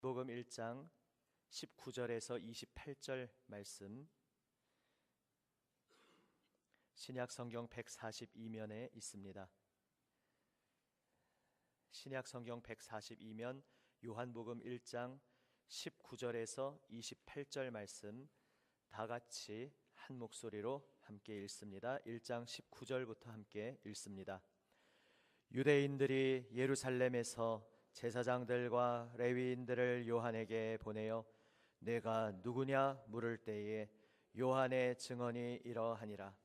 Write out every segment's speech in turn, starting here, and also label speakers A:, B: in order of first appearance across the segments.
A: 복음 1장 19절에서 28절 말씀, 신약 성경 142면에 있습니다. 신약 성경 142면 요한복음 1장 19절에서 28절 말씀 다 같이 한 목소리로 함께 읽습니다. 1장 19절부터 함께 읽습니다. 유대인들이 예루살렘에서 제사장들과 레위인들을 요한에게 보내어 내가 누구냐 물을 때에 요한의 증언이 이러하니라.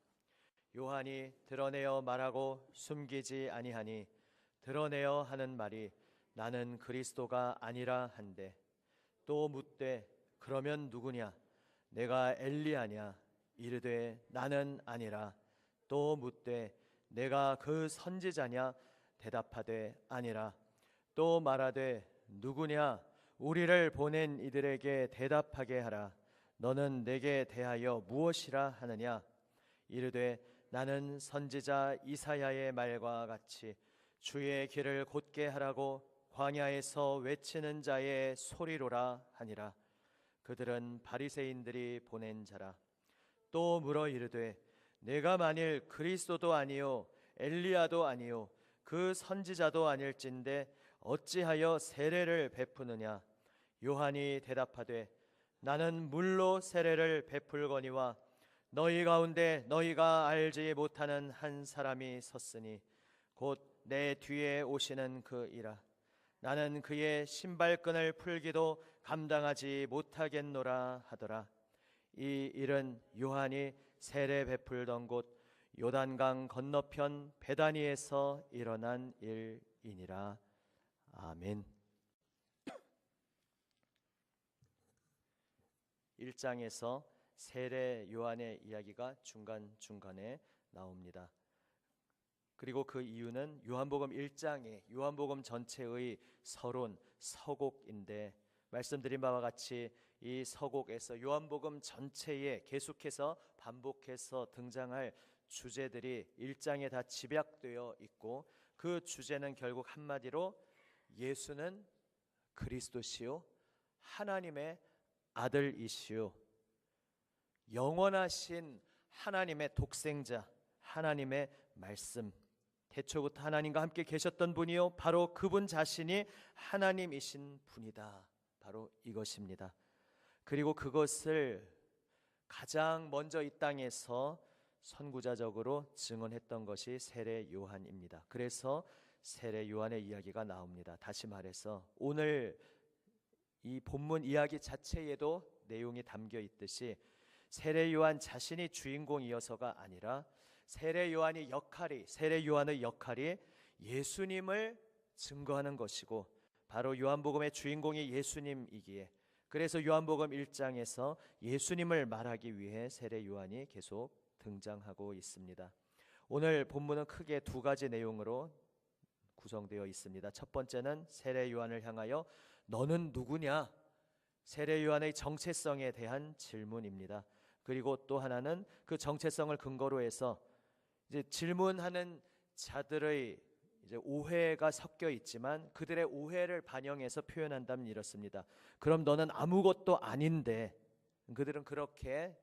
A: 요한이 드러내어 말하고 숨기지 아니하니 드러내어 하는 말이 나는 그리스도가 아니라 한데, 또 묻되 그러면 누구냐? 내가 엘리야냐? 이르되 나는 아니라. 또 묻되 내가 그 선지자냐? 대답하되 아니라. 또 말하되 누구냐? 우리를 보낸 이들에게 대답하게 하라. 너는 내게 대하여 무엇이라 하느냐? 이르되 나는 선지자 이사야의 말과 같이 주의 길을 곧게 하라고 광야에서 외치는 자의 소리로라 하니라. 그들은 바리새인들이 보낸 자라. 또 물어 이르되 내가 만일 그리스도도 아니요 엘리야도 아니요 그 선지자도 아닐진데 어찌하여 세례를 베푸느냐? 요한이 대답하되 나는 물로 세례를 베풀거니와 너희 가운데 너희가 알지 못하는 한 사람이 섰으니 곧 내 뒤에 오시는 그이라. 나는 그의 신발끈을 풀기도 감당하지 못하겠노라 하더라. 이 일은 요한이 세례 베풀던 곳 요단강 건너편 베다니에서 일어난 일이니라. 아멘. 1장에서 세례 요한의 이야기가 중간중간에 나옵니다. 그리고 그 이유는 요한복음 1장에 요한복음 전체의 서론, 서곡인데, 말씀드린 바와 같이 이 서곡에서 요한복음 전체에 계속해서 반복해서 등장할 주제들이 1장에 다 집약되어 있고, 그 주제는 결국 한마디로 예수는 그리스도시요 하나님의 아들이시요 영원하신 하나님의 독생자, 하나님의 말씀, 태초부터 하나님과 함께 계셨던 분이요 바로 그분 자신이 하나님이신 분이다. 바로 이것입니다. 그리고 그것을 가장 먼저 이 땅에서 선구자적으로 증언했던 것이 세례 요한입니다. 그래서 세례 요한의 이야기가 나옵니다. 다시 말해서 오늘 이 본문 이야기 자체에도 내용이 담겨 있듯이 세례 요한 자신이 주인공이어서가 아니라 세례 요한의 역할이 예수님을 증거하는 것이고, 바로 요한복음의 주인공이 예수님이기에, 그래서 요한복음 1장에서 예수님을 말하기 위해 세례 요한이 계속 등장하고 있습니다. 오늘 본문은 크게 두 가지 내용으로 구성되어 있습니다. 첫 번째는 세례 요한을 향하여 너는 누구냐? 세례 요한의 정체성에 대한 질문입니다. 그리고 또 하나는 그 정체성을 근거로 해서 이제 질문하는 자들의 이제 오해가 섞여 있지만 그들의 오해를 반영해서 표현한다면 이렇습니다. 그럼 너는 아무것도 아닌데, 그들은 그렇게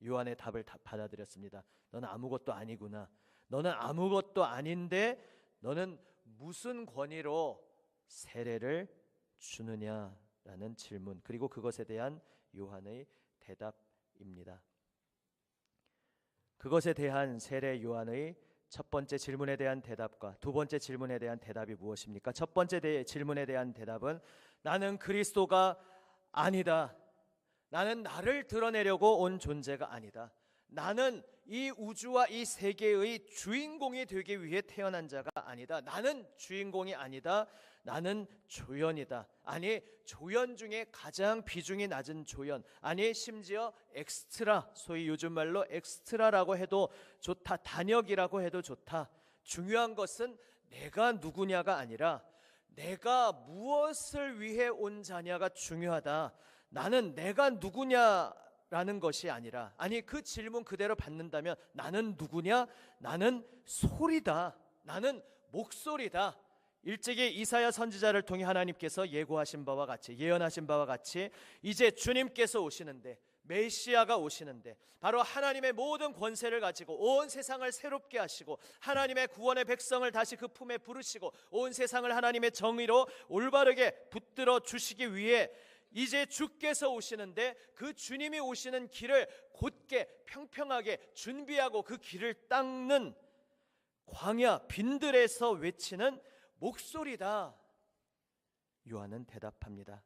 A: 요한의 답을 받아들였습니다. 너는 아무것도 아니구나. 너는 아무것도 아닌데 너는 무슨 권위로 세례를 주느냐라는 질문, 그리고 그것에 대한 요한의 대답입니다. 그것에 대한 세례 요한의 첫 번째 질문에 대한 대답과 두 번째 질문에 대한 대답이 무엇입니까? 첫 번째 질문에 대한 대답은 나는 그리스도가 아니다. 나는 나를 드러내려고 온 존재가 아니다. 나는 이 우주와 이 세계의 주인공이 되기 위해 태어난 자가 아니다. 나는 주인공이 아니다. 나는 조연이다. 아니, 조연 중에 가장 비중이 낮은 조연, 아니 심지어 엑스트라, 소위 요즘 말로 엑스트라라고 해도 좋다, 단역이라고 해도 좋다. 중요한 것은 내가 누구냐가 아니라 내가 무엇을 위해 온 자냐가 중요하다. 나는 내가 누구냐라는 것이 아니라, 아니 그 질문 그대로 받는다면 나는 누구냐? 나는 소리다. 나는 목소리다. 일찍이 이사야 선지자를 통해 하나님께서 예고하신 바와 같이, 예언하신 바와 같이 이제 주님께서 오시는데, 메시아가 오시는데, 바로 하나님의 모든 권세를 가지고 온 세상을 새롭게 하시고 하나님의 구원의 백성을 다시 그 품에 부르시고 온 세상을 하나님의 정의로 올바르게 붙들어 주시기 위해 이제 주께서 오시는데, 그 주님이 오시는 길을 곧게 평평하게 준비하고 그 길을 닦는 광야 빈들에서 외치는 목소리다. 요한은 대답합니다.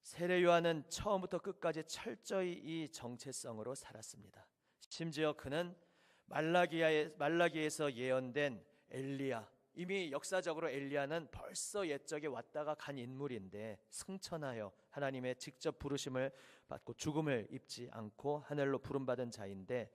A: 세례 요한은 처음부터 끝까지 철저히 이 정체성으로 살았습니다. 심지어 그는 말라기에서 예언된 엘리야, 이미 역사적으로 엘리야는 벌써 옛적에 왔다가 간 인물인데 승천하여 하나님의 직접 부르심을 받고 죽음을 입지 않고 하늘로 부름받은 자인데,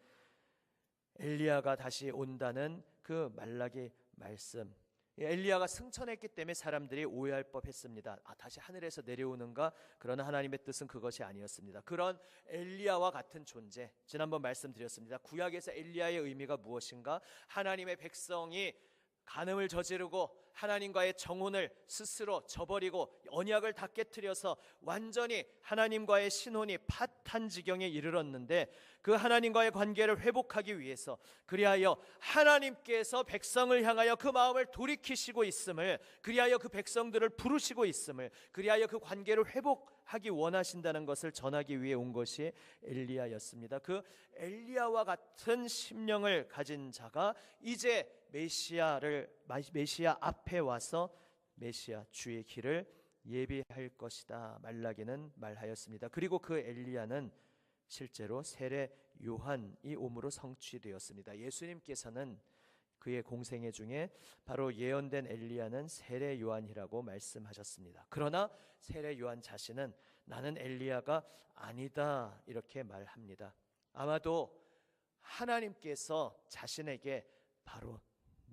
A: 엘리야가 다시 온다는 그 말라기 말씀, 엘리야가 승천했기 때문에 사람들이 오해할 법했습니다. 다시 하늘에서 내려오는가? 그러나 하나님의 뜻은 그것이 아니었습니다. 그런 엘리야와 같은 존재, 지난번 말씀드렸습니다. 구약에서 엘리야의 의미가 무엇인가? 하나님의 백성이 간음을 저지르고 하나님과의 정혼을 스스로 저버리고 언약을 다 깨트려서 완전히 하나님과의 신혼이 파탄 지경에 이르렀는데, 그 하나님과의 관계를 회복하기 위해서, 그리하여 하나님께서 백성을 향하여 그 마음을 돌이키시고 있음을, 그리하여 그 백성들을 부르시고 있음을, 그리하여 그 관계를 회복하기 원하신다는 것을 전하기 위해 온 것이 엘리야였습니다. 그 엘리야와 같은 심령을 가진 자가 이제 메시아 앞에 와서 메시아 주의 길을 예비할 것이다, 말라기는 말하였습니다. 그리고 그 엘리야는 실제로 세례 요한이 옴으로 성취되었습니다. 예수님께서는 그의 공생애 중에 바로 예언된 엘리야는 세례 요한이라고 말씀하셨습니다. 그러나 세례 요한 자신은 나는 엘리야가 아니다 이렇게 말합니다. 아마도 하나님께서 자신에게 바로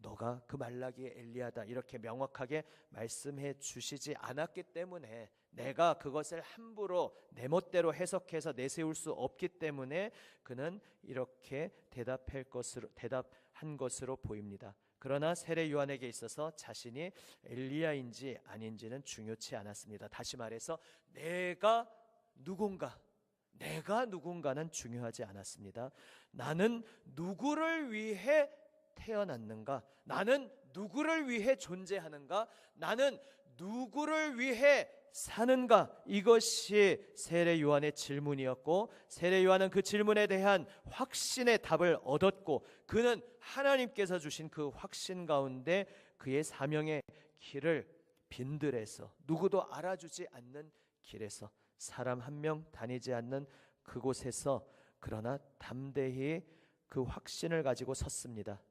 A: 너가 그 말라기의 엘리야다 이렇게 명확하게 말씀해 주시지 않았기 때문에, 내가 그것을 함부로 내 멋대로 해석해서 내세울 수 없기 때문에 그는 이렇게 대답한 것으로 보입니다. 그러나 세례 요한에게 있어서 자신이 엘리야인지 아닌지는 중요치 않았습니다. 다시 말해서 내가 누군가는 중요하지 않았습니다. 나는 누구를 위해 태어났는가? 나는 누구를 위해 존재하는가? 나는 누구를 위해 사는가? 이것이 세례 요한의 질문이었고, 세례 요한은 그 질문에 대한 확신의 답을 얻었고, 그는 하나님께서 주신 그 확신 가운데 그의 사명의 길을 빈들에서, 누구도 알아주지 않는 길에서, 사람 한 명 다니지 않는 그곳에서, 그러나 담대히 그 확신을 가지고 섰습니다.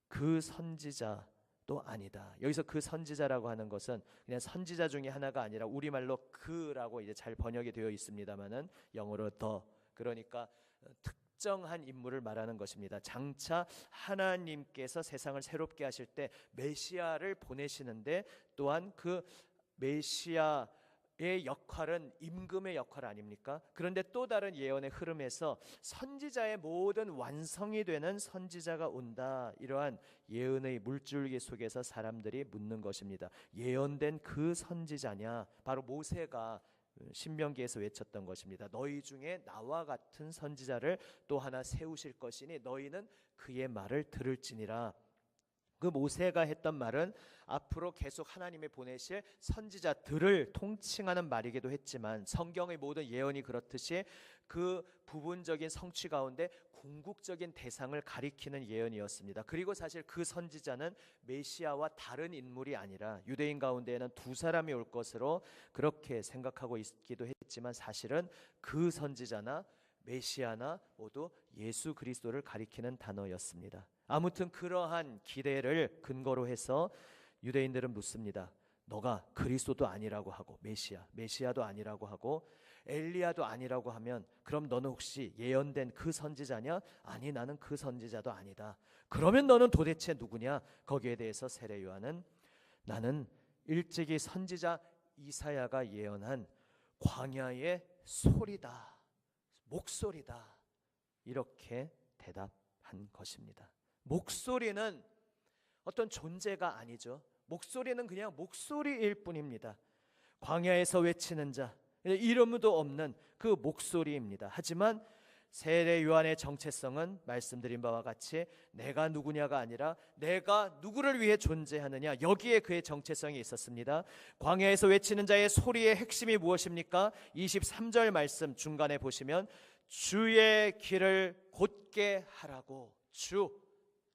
A: 그 선지자도 아니다. 여기서 그 선지자라고 하는 것은 그냥 선지자 중에 하나가 아니라 우리말로 그라고 이제 잘 번역이 되어 있습니다만은 영어로 더, 그러니까 특정한 인물을 말하는 것입니다. 장차 하나님께서 세상을 새롭게 하실 때 메시아를 보내시는데, 또한 그 메시아의 역할은 임금의 역할 아닙니까? 그런데 또 다른 예언의 흐름에서 선지자의 모든 완성이 되는 선지자가 온다, 이러한 예언의 물줄기 속에서 사람들이 묻는 것입니다. 예언된 그 선지자냐? 바로 모세가 신명기에서 외쳤던 것입니다. 너희 중에 나와 같은 선지자를 또 하나 세우실 것이니 너희는 그의 말을 들을지니라. 그 모세가 했던 말은 앞으로 계속 하나님이 보내실 선지자들을 통칭하는 말이기도 했지만, 성경의 모든 예언이 그렇듯이 그 부분적인 성취 가운데 궁극적인 대상을 가리키는 예언이었습니다. 그리고 사실 그 선지자는 메시아와 다른 인물이 아니라 유대인 가운데에는 두 사람이 올 것으로 그렇게 생각하고 있기도 했지만, 사실은 그 선지자나 메시아나 모두 예수 그리스도를 가리키는 단어였습니다. 아무튼 그러한 기대를 근거로 해서 유대인들은 묻습니다. 너가 그리스도도 아니라고 하고 메시아도 아니라고 하고 엘리야도 아니라고 하면, 그럼 너는 혹시 예언된 그 선지자냐? 아니, 나는 그 선지자도 아니다. 그러면 너는 도대체 누구냐? 거기에 대해서 세례 요한은 나는 일찍이 선지자 이사야가 예언한 광야의 소리다, 목소리다, 이렇게 대답한 것입니다. 목소리는 어떤 존재가 아니죠. 목소리는 그냥 목소리일 뿐입니다. 광야에서 외치는 자, 이름도 없는 그 목소리입니다. 하지만 세례 요한의 정체성은 말씀드린 바와 같이 내가 누구냐가 아니라 내가 누구를 위해 존재하느냐, 여기에 그의 정체성이 있었습니다. 광야에서 외치는 자의 소리의 핵심이 무엇입니까? 23절 말씀 중간에 보시면 주의 길을 곧게 하라고, 주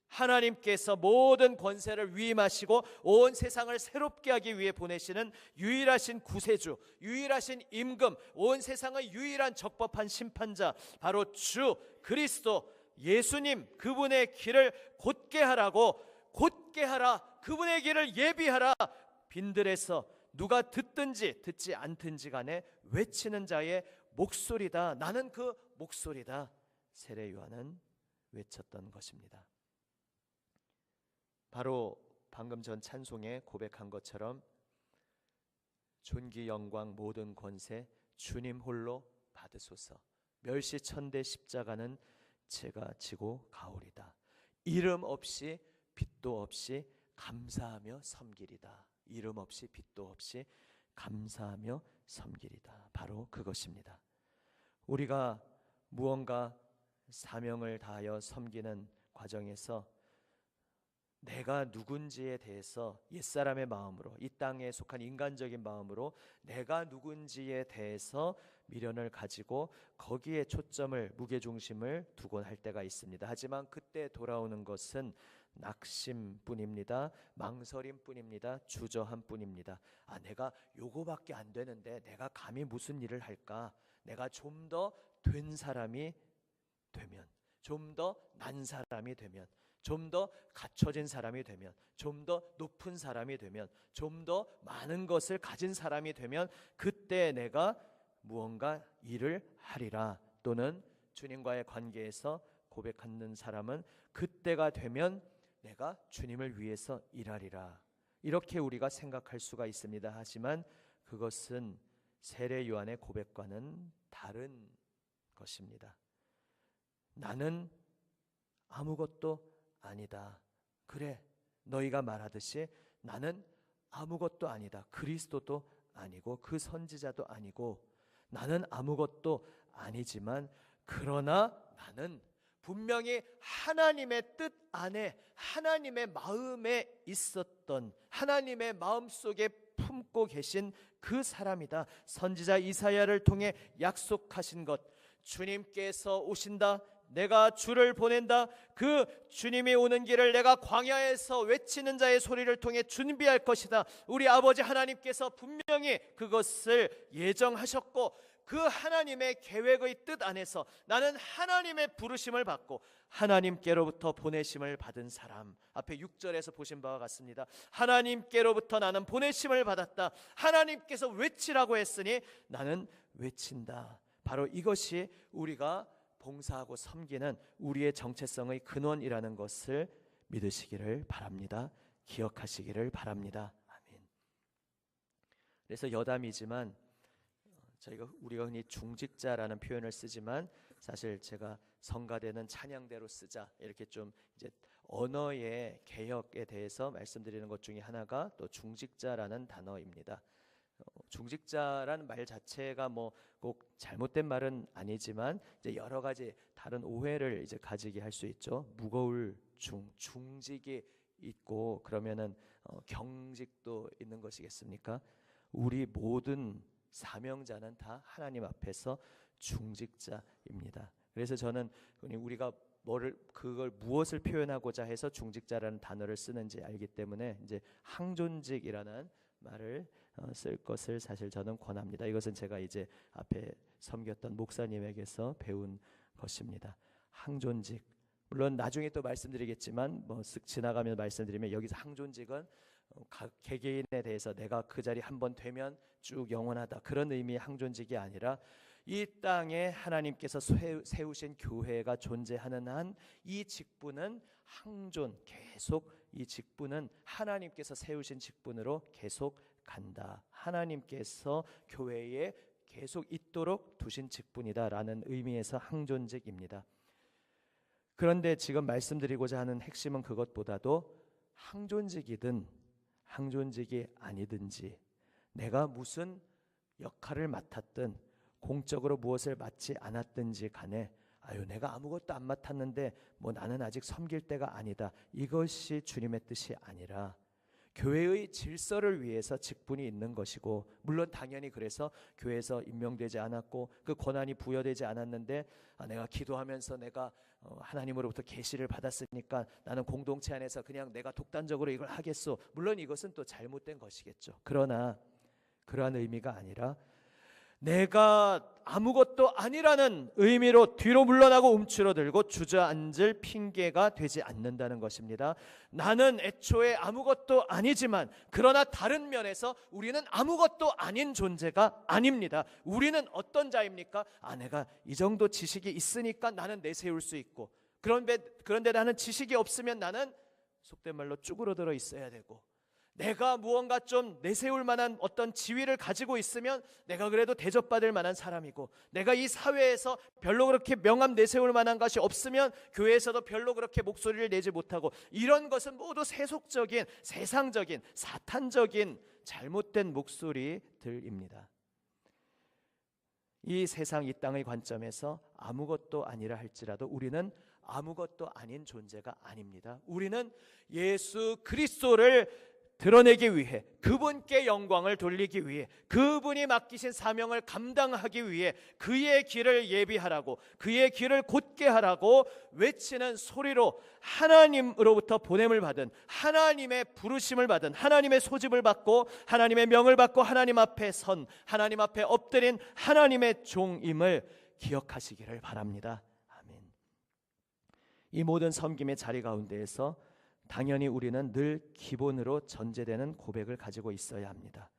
A: 하나님께서 모든 권세를 위임하시고 온 세상을 새롭게 하기 위해 보내시는 유일하신 구세주, 유일하신 임금, 온 세상의 유일한 적법한 심판자, 바로 주 그리스도 예수님, 그분의 길을 곧게 하라고, 곧게 하라, 그분의 길을 예비하라, 빈들에서 누가 듣든지 듣지 않든지 간에 외치는 자의 목소리다, 나는 그 목소리다, 세례 요한은 외쳤던 것입니다. 바로 방금 전 찬송에 고백한 것처럼 존귀 영광 모든 권세 주님 홀로 받으소서, 멸시천대 십자가는 제가 지고 가오리다, 이름 없이 빛도 없이 감사하며 섬기리다, 이름 없이 빛도 없이 감사하며 섬기리다. 바로 그것입니다. 우리가 무언가 사명을 다하여 섬기는 과정에서 내가 누군지에 대해서 옛사람의 마음으로, 이 땅에 속한 인간적인 마음으로 내가 누군지에 대해서 미련을 가지고 거기에 초점을, 무게중심을 두곤 할 때가 있습니다. 하지만 그때 돌아오는 것은 낙심뿐입니다. 망설임뿐입니다. 주저함뿐입니다. 내가 요거밖에 안 되는데 내가 감히 무슨 일을 할까? 내가 좀 더 된 사람이 되면, 좀 더 난 사람이 되면, 좀 더 갖춰진 사람이 되면, 좀 더 높은 사람이 되면, 좀 더 많은 것을 가진 사람이 되면 그때 내가 무언가 일을 하리라. 또는 주님과의 관계에서 고백하는 사람은 그때가 되면 내가 주님을 위해서 일하리라. 이렇게 우리가 생각할 수가 있습니다. 하지만 그것은 세례 요한의 고백과는 다른 것입니다. 나는 아무것도 아니다. 그래, 너희가 말하듯이 나는 아무것도 아니다. 그리스도도 아니고 그 선지자도 아니고 나는 아무것도 아니지만, 그러나 나는 분명히 하나님의 뜻 안에, 하나님의 마음에 있었던, 하나님의 마음속에 품고 계신 그 사람이다. 선지자 이사야를 통해 약속하신 것, 주님께서 오신다, 내가 주를 보낸다, 그 주님이 오는 길을 내가 광야에서 외치는 자의 소리를 통해 준비할 것이다. 우리 아버지 하나님께서 분명히 그것을 예정하셨고, 그 하나님의 계획의 뜻 안에서 나는 하나님의 부르심을 받고 하나님께로부터 보내심을 받은 사람, 앞에 6절에서 보신 바와 같습니다. 하나님께로부터 나는 보내심을 받았다. 하나님께서 외치라고 했으니 나는 외친다. 바로 이것이 우리가 봉사하고 섬기는 우리의 정체성의 근원이라는 것을 믿으시기를 바랍니다. 기억하시기를 바랍니다. 아멘. 그래서 여담이지만 우리가 흔히 중직자라는 표현을 쓰지만 사실 제가 성가대는 찬양대로 쓰자, 이렇게 좀 이제 언어의 개혁에 대해서 말씀드리는 것 중에 하나가 또 중직자라는 단어입니다. 중직자라는 말 자체가 뭐 꼭 잘못된 말은 아니지만 이제 여러 가지 다른 오해를 이제 가지게 할 수 있죠. 무거울 중직이 있고 그러면은 경직도 있는 것이겠습니까? 우리 모든 사명자는 다 하나님 앞에서 중직자입니다. 그래서 저는 우리가 그걸 무엇을 표현하고자 해서 중직자라는 단어를 쓰는지 알기 때문에 이제 항존직이라는 말을 쓸 것을 사실 저는 권합니다. 이것은 제가 이제 앞에 섬겼던 목사님에게서 배운 것입니다. 항존직, 물론 나중에 또 말씀드리겠지만 뭐 쓱 지나가면서 말씀드리면 여기서 항존직은 각 개개인에 대해서 내가 그 자리 한번 되면 쭉 영원하다, 그런 의미의 항존직이 아니라 이 땅에 하나님께서 세우신 교회가 존재하는 한 이 직분은 항존, 계속 이 직분은 하나님께서 세우신 직분으로 계속 간다. 하나님께서 교회에 계속 있도록 두신 직분이다라는 의미에서 항존직입니다. 그런데 지금 말씀드리고자 하는 핵심은 그것보다도 항존직이든 항존직이 아니든지 내가 무슨 역할을 맡았든 공적으로 무엇을 맡지 않았든지 간에 내가 아무것도 안 맡았는데 나는 아직 섬길 때가 아니다. 이것이 주님의 뜻이 아니라 교회의 질서를 위해서 직분이 있는 것이고, 물론 당연히 그래서 교회에서 임명되지 않았고 그 권한이 부여되지 않았는데 내가 기도하면서 내가 하나님으로부터 계시를 받았으니까 나는 공동체 안에서 그냥 내가 독단적으로 이걸 하겠소. 물론 이것은 또 잘못된 것이겠죠. 그러나 그러한 의미가 아니라 내가 아무것도 아니라는 의미로 뒤로 물러나고 움츠러들고 주저앉을 핑계가 되지 않는다는 것입니다. 나는 애초에 아무것도 아니지만 그러나 다른 면에서 우리는 아무것도 아닌 존재가 아닙니다. 우리는 어떤 자입니까? 내가 이 정도 지식이 있으니까 나는 내세울 수 있고, 그런데 나는 지식이 없으면 나는 속된 말로 쭈그러들어 있어야 되고, 내가 무언가 좀 내세울 만한 어떤 지위를 가지고 있으면 내가 그래도 대접받을 만한 사람이고, 내가 이 사회에서 별로 그렇게 명함 내세울 만한 것이 없으면 교회에서도 별로 그렇게 목소리를 내지 못하고, 이런 것은 모두 세속적인, 세상적인, 사탄적인 잘못된 목소리들입니다. 이 세상 이 땅의 관점에서 아무것도 아니라 할지라도 우리는 아무것도 아닌 존재가 아닙니다. 우리는 예수 그리스도를 드러내기 위해, 그분께 영광을 돌리기 위해, 그분이 맡기신 사명을 감당하기 위해 그의 길을 예비하라고, 그의 길을 곧게 하라고 외치는 소리로 하나님으로부터 보냄을 받은, 하나님의 부르심을 받은, 하나님의 소집을 받고 하나님의 명을 받고 하나님 앞에 선, 하나님 앞에 엎드린 하나님의 종임을 기억하시기를 바랍니다. 아멘. 이 모든 섬김의 자리 가운데에서 당연히 우리는 늘 기본으로 전제되는 고백을 가지고 있어야 합니다.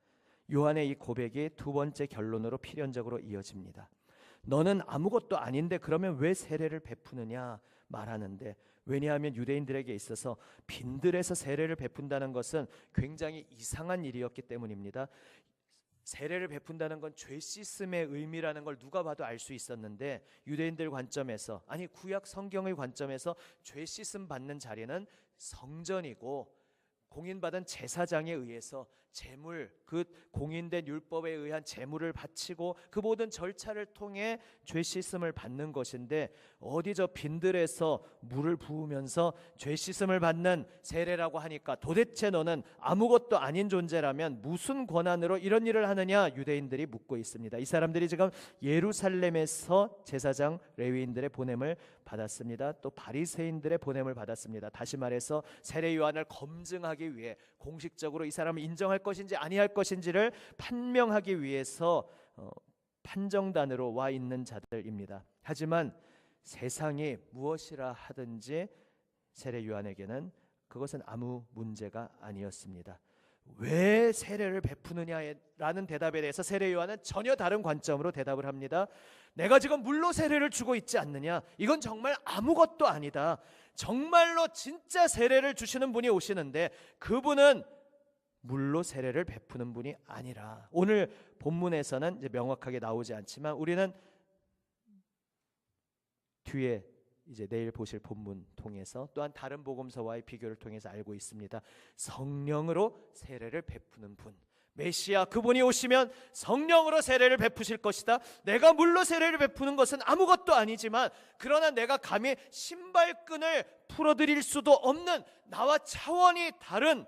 A: 요한의 이 고백이 두 번째 결론으로 필연적으로 이어집니다. 너는 아무것도 아닌데 그러면 왜 세례를 베푸느냐 말하는데, 왜냐하면 유대인들에게 있어서 빈들에서 세례를 베푼다는 것은 굉장히 이상한 일이었기 때문입니다. 세례를 베푼다는 건 죄 씻음의 의미라는 걸 누가 봐도 알 수 있었는데, 유대인들 관점에서, 아니 구약 성경의 관점에서 죄 씻음 받는 자리는 성전이고 공인받은 제사장에 의해서 제물, 그 공인된 율법에 의한 제물을 바치고 그 모든 절차를 통해 죄 씻음을 받는 것인데, 어디 저 빈들에서 물을 부으면서 죄 씻음을 받는 세례라고 하니까 도대체 너는 아무것도 아닌 존재라면 무슨 권한으로 이런 일을 하느냐 유대인들이 묻고 있습니다. 이 사람들이 지금 예루살렘에서 제사장 레위인들의 보냄을 받았습니다. 또 바리새인들의 보냄을 받았습니다. 다시 말해서 세례 요한을 검증하기 위해, 공식적으로 이 사람을 인정할 것인지 아니할 것인지를 판명하기 위해서 판정단으로 와 있는 자들입니다. 하지만 세상이 무엇이라 하든지 세례 요한에게는 그것은 아무 문제가 아니었습니다. 왜 세례를 베푸느냐라는 대답에 대해서 세례 요한은 전혀 다른 관점으로 대답을 합니다. 내가 지금 물로 세례를 주고 있지 않느냐? 이건 정말 아무것도 아니다. 정말로 진짜 세례를 주시는 분이 오시는데 그분은 물로 세례를 베푸는 분이 아니라, 오늘 본문에서는 이제 명확하게 나오지 않지만 우리는 뒤에 이제 내일 보실 본문 통해서 또한 다른 복음서와의 비교를 통해서 알고 있습니다. 성령으로 세례를 베푸는 분, 메시아, 그분이 오시면 성령으로 세례를 베푸실 것이다. 내가 물로 세례를 베푸는 것은 아무것도 아니지만, 그러나 내가 감히 신발끈을 풀어드릴 수도 없는 나와 차원이 다른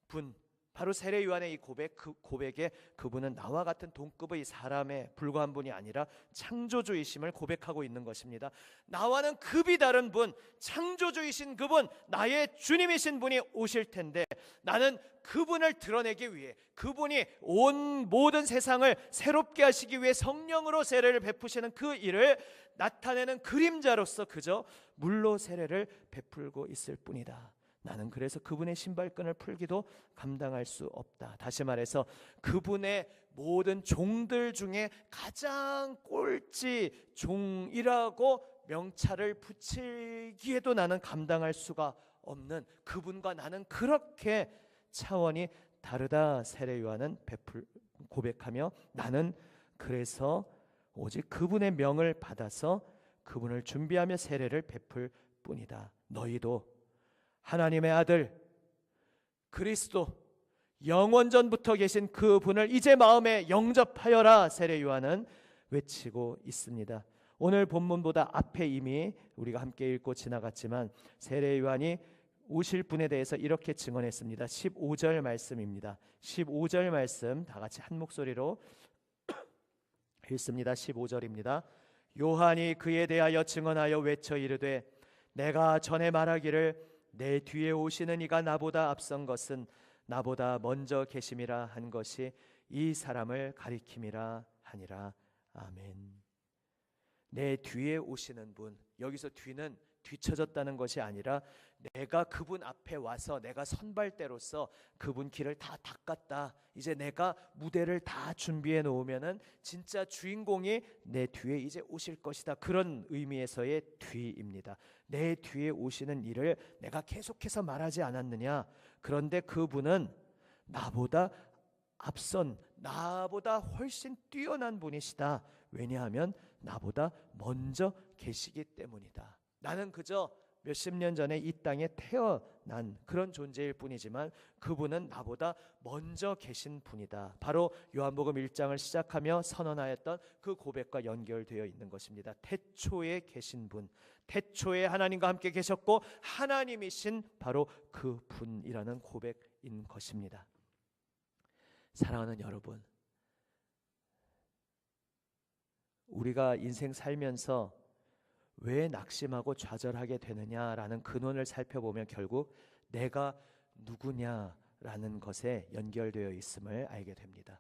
A: 분, 바로 세례 요한의 이 고백에 그분은 나와 같은 동급의 사람에 불과한 분이 아니라 창조주이심을 고백하고 있는 것입니다. 나와는 급이 다른 분, 창조주이신 그분, 나의 주님이신 분이 오실 텐데, 나는 그분을 드러내기 위해, 그분이 온 모든 세상을 새롭게 하시기 위해 성령으로 세례를 베푸시는 그 일을 나타내는 그림자로서 그저 물로 세례를 베풀고 있을 뿐이다. 나는 그래서 그분의 신발끈을 풀기도 감당할 수 없다. 다시 말해서 그분의 모든 종들 중에 가장 꼴찌 종이라고 명찰을 붙이기에도 나는 감당할 수가 없는 그분과 나는 그렇게 차원이 다르다. 세례 요한은 고백하며, 나는 그래서 오직 그분의 명을 받아서 그분을 준비하며 세례를 베풀 뿐이다. 너희도 하나님의 아들 그리스도 영원전부터 계신 그 분을 이제 마음에 영접하여라 세례 요한은 외치고 있습니다. 오늘 본문보다 앞에 이미 우리가 함께 읽고 지나갔지만 세례 요한이 오실 분에 대해서 이렇게 증언했습니다. 15절 말씀입니다. 15절 말씀 다 같이 한 목소리로 읽습니다. 15절입니다. 요한이 그에 대하여 증언하여 외쳐 이르되 내가 전에 말하기를 내 뒤에 오시는 이가 나보다 앞선 것은 나보다 먼저 계심이라 한 것이 이 사람을 가리킴이라 하니라. 아멘. 내 뒤에 오시는 분, 여기서 뒤는 뒤처졌다는 것이 아니라 내가 그분 앞에 와서 내가 선발대로서 그분 길을 다 닦았다. 이제 내가 무대를 다 준비해 놓으면은 진짜 주인공이 내 뒤에 이제 오실 것이다. 그런 의미에서의 뒤입니다. 내 뒤에 오시는 일을 내가 계속해서 말하지 않았느냐. 그런데 그분은 나보다 앞선, 나보다 훨씬 뛰어난 분이시다. 왜냐하면 나보다 먼저 계시기 때문이다. 나는 그저 몇십 년 전에 이 땅에 태어난 그런 존재일 뿐이지만 그분은 나보다 먼저 계신 분이다. 바로 요한복음 1장을 시작하며 선언하였던 그 고백과 연결되어 있는 것입니다. 태초에 계신 분, 태초에 하나님과 함께 계셨고 하나님이신 바로 그 분이라는 고백인 것입니다. 사랑하는 여러분, 우리가 인생 살면서 왜 낙심하고 좌절하게 되느냐라는 근원을 살펴보면 결국 내가 누구냐라는 것에 연결되어 있음을 알게 됩니다.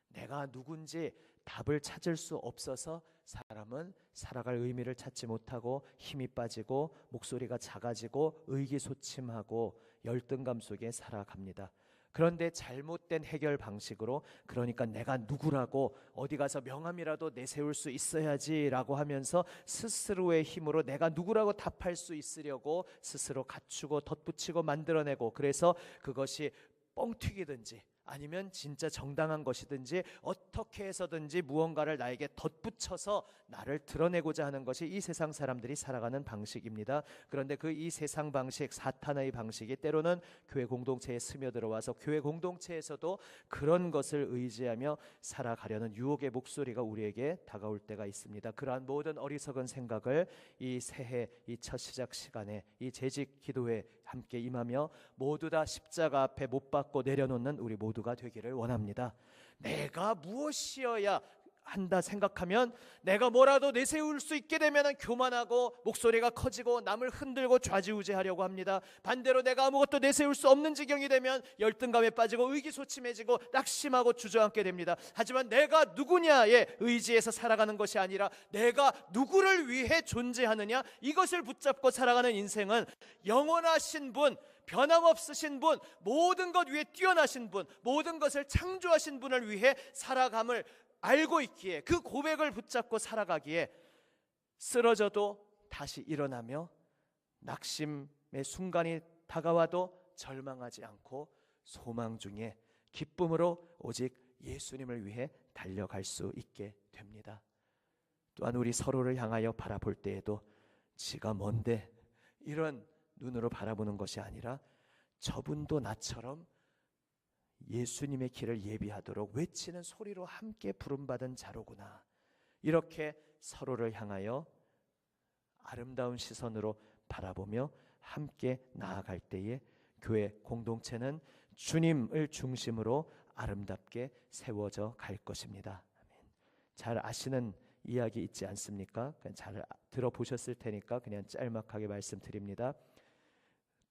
A: 내가 누군지 답을 찾을 수 없어서 사람은 살아갈 의미를 찾지 못하고 힘이 빠지고 목소리가 작아지고 의기소침하고 열등감 속에 살아갑니다. 그런데 잘못된 해결 방식으로, 그러니까 내가 누구라고 어디 가서 명함이라도 내세울 수 있어야지라고 하면서 스스로의 힘으로 내가 누구라고 답할 수 있으려고 스스로 갖추고 덧붙이고 만들어내고, 그래서 그것이 뻥튀기든지 아니면 진짜 정당한 것이든지 어떻게 해서든지 무언가를 나에게 덧붙여서 나를 드러내고자 하는 것이 이 세상 사람들이 살아가는 방식입니다. 그런데 그 이 세상 방식, 사탄의 방식이 때로는 교회 공동체에 스며들어와서 교회 공동체에서도 그런 것을 의지하며 살아가려는 유혹의 목소리가 우리에게 다가올 때가 있습니다. 그러한 모든 어리석은 생각을 이 새해 이 첫 시작 시간에 이 재직 기도에 함께 임하며 모두 다 십자가 앞에 못 박고 내려놓는 우리 모두가 되기를 원합니다. 내가 무엇이어야 한다 생각하면 내가 뭐라도 내세울 수 있게 되면 교만하고 목소리가 커지고 남을 흔들고 좌지우지하려고 합니다. 반대로 내가 아무것도 내세울 수 없는 지경이 되면 열등감에 빠지고 의기소침해지고 낙심하고 주저앉게 됩니다. 하지만 내가 누구냐에 의지해서 살아가는 것이 아니라 내가 누구를 위해 존재하느냐, 이것을 붙잡고 살아가는 인생은 영원하신 분, 변함없으신 분, 모든 것 위에 뛰어나신 분, 모든 것을 창조하신 분을 위해 살아감을 알고 있기에, 그 고백을 붙잡고 살아가기에 쓰러져도 다시 일어나며 낙심의 순간이 다가와도 절망하지 않고 소망 중에 기쁨으로 오직 예수님을 위해 달려갈 수 있게 됩니다. 또한 우리 서로를 향하여 바라볼 때에도 지가 뭔데 이런 눈으로 바라보는 것이 아니라 저분도 나처럼 예수님의 길을 예비하도록 외치는 소리로 함께 부름받은 자로구나. 이렇게 서로를 향하여 아름다운 시선으로 바라보며 함께 나아갈 때에 교회 공동체는 주님을 중심으로 아름답게 세워져 갈 것입니다. 잘 아시는 이야기 있지 않습니까? 잘 들어보셨을 테니까 그냥 짤막하게 말씀드립니다.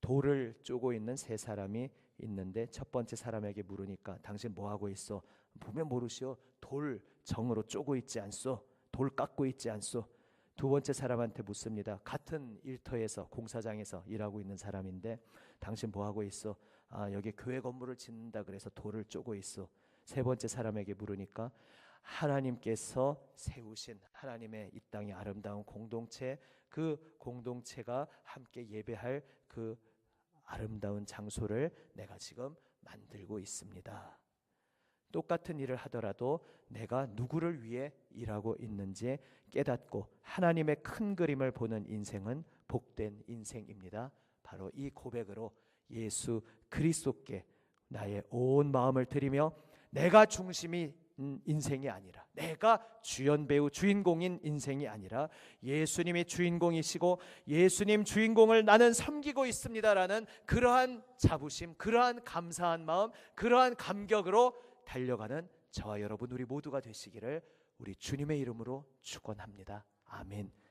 A: 돌을 쪼고 있는 세 사람이 있는데 첫 번째 사람에게 물으니까 당신 뭐 하고 있어? 보면 모르시오. 돌 정으로 쪼고 있지 않소? 돌 깎고 있지 않소? 두 번째 사람한테 묻습니다. 같은 일터에서 공사장에서 일하고 있는 사람인데 당신 뭐 하고 있어? 아, 여기 교회 건물을 짓는다 그래서 돌을 쪼고 있어. 세 번째 사람에게 물으니까 하나님께서 세우신 하나님의 이 땅의 아름다운 공동체, 그 공동체가 함께 예배할 그 아름다운 장소를 내가 지금 만들고 있습니다. 똑같은 일을 하더라도 내가 누구를 위해 일하고 있는지 깨닫고 하나님의 큰 그림을 보는 인생은 복된 인생입니다. 바로 이 고백으로 예수 그리스도께 나의 온 마음을 드리며 내가 중심이 인생이 아니라, 내가 주연 배우 주인공인 인생이 아니라 예수님이 주인공이시고 예수님 주인공을 나는 섬기고 있습니다라는 그러한 자부심, 그러한 감사한 마음, 그러한 감격으로 달려가는 저와 여러분 우리 모두가 되시기를 우리 주님의 이름으로 축원합니다. 아멘.